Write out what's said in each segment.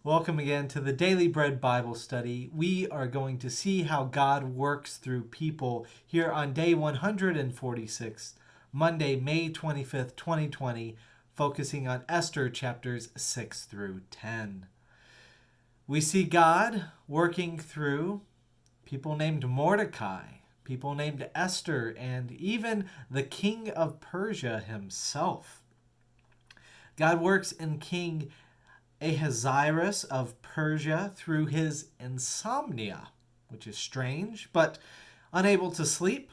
Welcome again to the Daily Bread Bible Study. We are going to see how God works through people here on day 146, Monday, May 25th, 2020, focusing on Esther chapters 6 through 10. We see God working through people named Mordecai, people named Esther, and even the king of Persia himself. God works in King Ahasuerus of Persia through his insomnia, which is strange, but unable to sleep,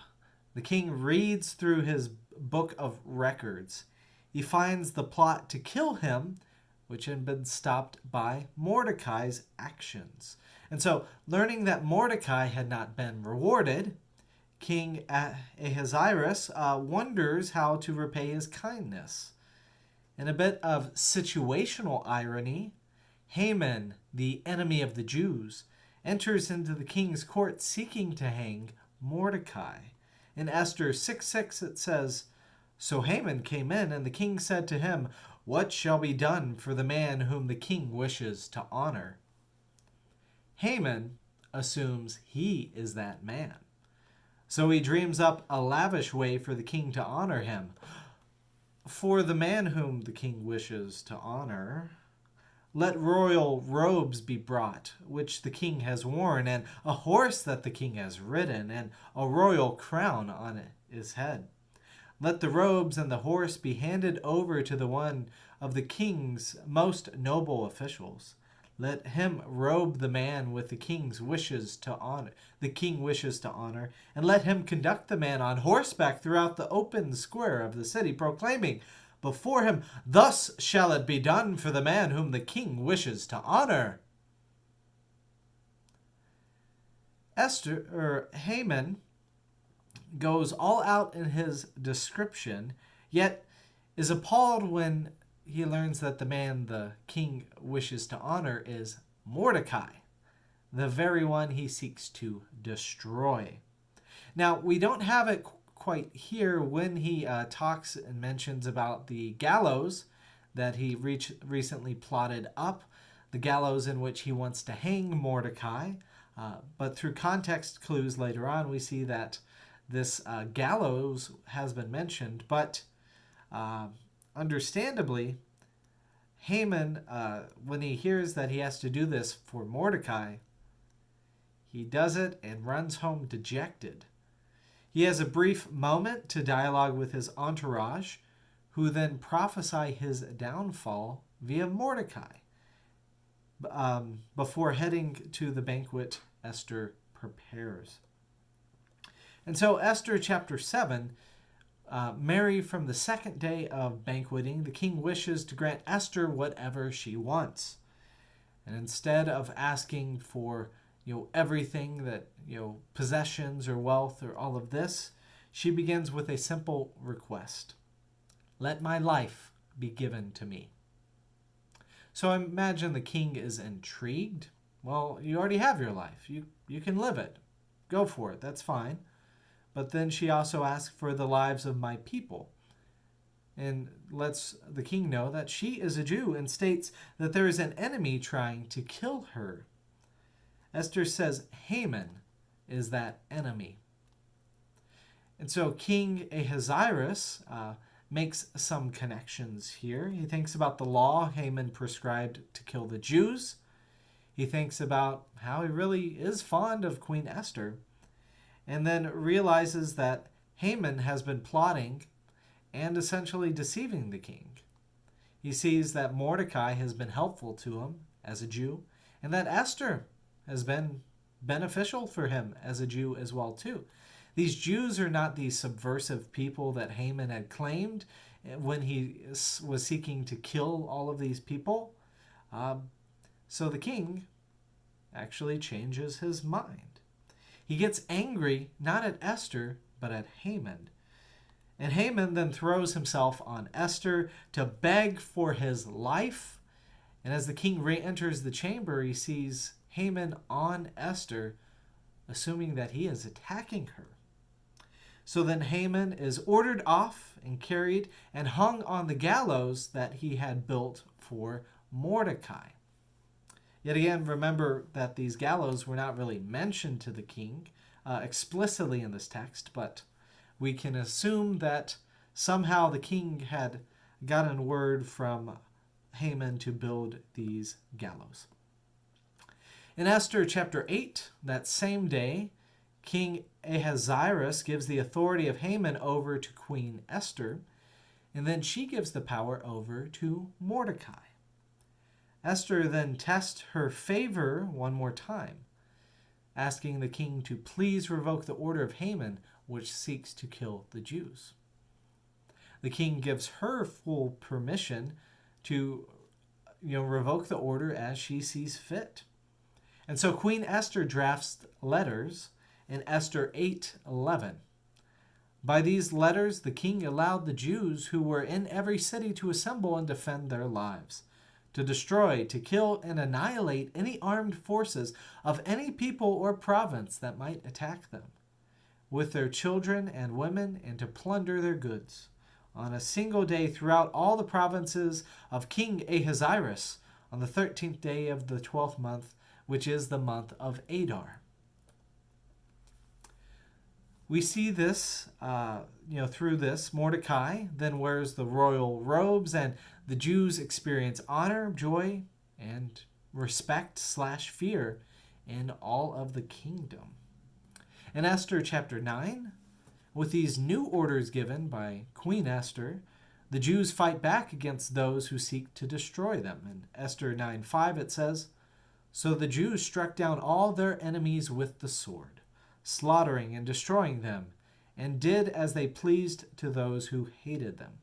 the king reads through his book of records. He finds the plot to kill him, which had been stopped by Mordecai's actions. And so, learning that Mordecai had not been rewarded, King Ahasuerus wonders how to repay his kindness. In a bit of situational irony, Haman, the enemy of the Jews, enters into the king's court seeking to hang Mordecai. In Esther 6:6 it says, "So Haman came in, and the king said to him, 'What shall be done for the man whom the king wishes to honor?'" Haman assumes he is that man. So he dreams up a lavish way for the king to honor him. "For the man whom the king wishes to honor, let royal robes be brought, which the king has worn, and a horse that the king has ridden, and a royal crown on his head. Let the robes and the horse be handed over to the one of the king's most noble officials. Let him robe the man with the king wishes to honor, and let him conduct the man on horseback throughout the open square of the city, proclaiming before him, 'Thus shall it be done for the man whom the king wishes to honor.'" Haman goes all out in his description, yet is appalled when he learns that the man the king wishes to honor is Mordecai, the very one he seeks to destroy. Now, we don't have it quite here when he talks and mentions about the gallows that he recently plotted up, the gallows in which he wants to hang Mordecai. But through context clues later on, we see that this gallows has been mentioned, but understandably, Haman, when he hears that he has to do this for Mordecai, he does it and runs home dejected. He has a brief moment to dialogue with his entourage, who then prophesy his downfall via Mordecai, before heading to the banquet Esther prepares. And so Esther chapter 7, Mary, from the second day of banqueting, the king wishes to grant Esther whatever she wants. And instead of asking for everything that, possessions or wealth or all of this, she begins with a simple request. "Let my life be given to me." So I imagine the king is intrigued. Well, you already have your life. You can live it. Go for it. That's fine. But then she also asks for the lives of my people, and lets the king know that she is a Jew and states that there is an enemy trying to kill her. Esther says Haman is that enemy. And so King Ahasuerus makes some connections here. He thinks about the law Haman prescribed to kill the Jews. He thinks about how he really is fond of Queen Esther, and then realizes that Haman has been plotting and essentially deceiving the king. He sees that Mordecai has been helpful to him as a Jew, and that Esther has been beneficial for him as a Jew as well too. These Jews are not the subversive people that Haman had claimed when he was seeking to kill all of these people. So the king actually changes his mind. He gets angry, not at Esther, but at Haman. And Haman then throws himself on Esther to beg for his life. And as the king re-enters the chamber, he sees Haman on Esther, assuming that he is attacking her. So then Haman is ordered off and carried and hung on the gallows that he had built for Mordecai. Yet again, remember that these gallows were not really mentioned to the king explicitly in this text, but we can assume that somehow the king had gotten word from Haman to build these gallows. In Esther chapter 8, that same day, King Ahasuerus gives the authority of Haman over to Queen Esther, and then she gives the power over to Mordecai. Esther then tests her favor one more time, asking the king to please revoke the order of Haman, which seeks to kill the Jews. The king gives her full permission to revoke the order as she sees fit. And so Queen Esther drafts letters in Esther 8:11. By these letters, the king allowed the Jews who were in every city to assemble and defend their lives, to destroy, to kill, and annihilate any armed forces of any people or province that might attack them, with their children and women, and to plunder their goods, on a single day throughout all the provinces of King Ahasuerus, on the 13th day of the 12th month, which is the month of Adar. We see this, through this. Mordecai then wears the royal robes, and the Jews experience honor, joy, and respect/fear in all of the kingdom. In Esther chapter 9, with these new orders given by Queen Esther, the Jews fight back against those who seek to destroy them. In Esther 9:5 it says, "So the Jews struck down all their enemies with the sword, slaughtering and destroying them, and did as they pleased to those who hated them."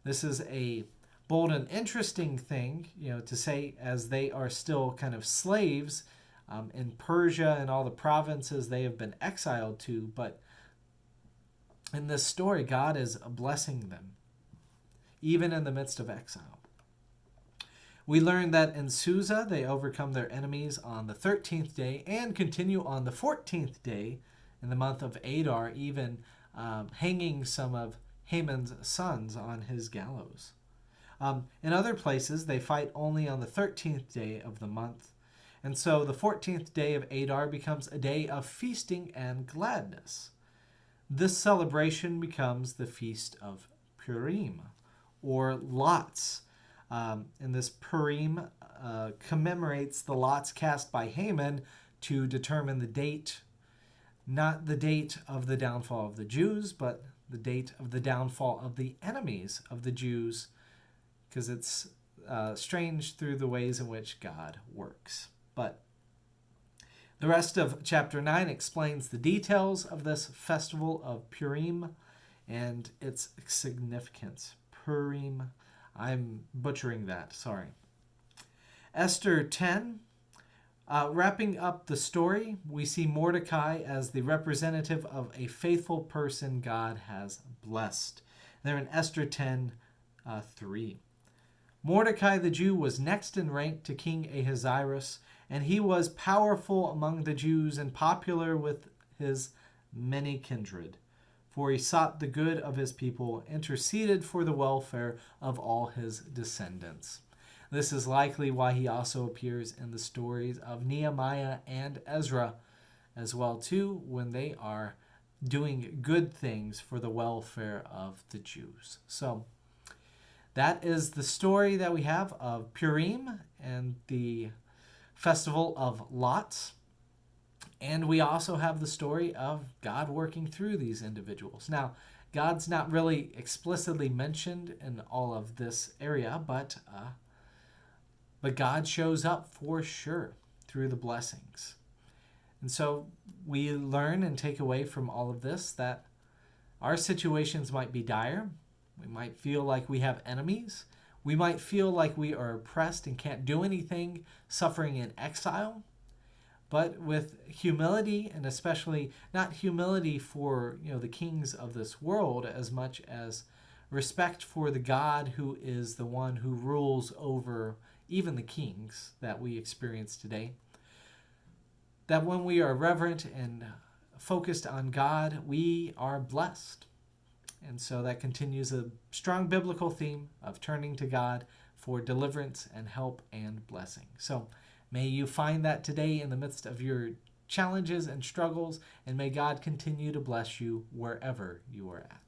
This is a bold and interesting thing, to say, as they are still kind of slaves in Persia and all the provinces they have been exiled to. But in this story, God is blessing them, even in the midst of exile. We learn that in Susa, they overcome their enemies on the 13th day and continue on the 14th day in the month of Adar, even hanging some of Haman's sons on his gallows. In other places, they fight only on the 13th day of the month. And so the 14th day of Adar becomes a day of feasting and gladness. This celebration becomes the Feast of Purim, or lots. And this Purim commemorates the lots cast by Haman to determine the date, not the date of the downfall of the Jews, but the date of the downfall of the enemies of the Jews, because it's strange through the ways in which God works. But the rest of chapter 9 explains the details of this festival of Purim and its significance. Purim, I'm butchering that, sorry. Esther 10, wrapping up the story, we see Mordecai as the representative of a faithful person God has blessed. They're in Esther 10:3. Mordecai the Jew was next in rank to King Ahasuerus, and he was powerful among the Jews and popular with his many kindred. For he sought the good of his people, interceded for the welfare of all his descendants. This is likely why he also appears in the stories of Nehemiah and Ezra as well too, when they are doing good things for the welfare of the Jews. So that is the story that we have of Purim and the festival of Lots. And we also have the story of God working through these individuals. Now, God's not really explicitly mentioned in all of this area, but God shows up for sure through the blessings. And so we learn and take away from all of this that our situations might be dire. We might feel like we have enemies. We might feel like we are oppressed and can't do anything, suffering in exile. But with humility, and especially not humility for the kings of this world as much as respect for the God who is the one who rules over even the kings that we experience today, that when we are reverent and focused on God, we are blessed. And so that continues a strong biblical theme of turning to God for deliverance and help and blessing. So may you find that today in the midst of your challenges and struggles, and may God continue to bless you wherever you are at.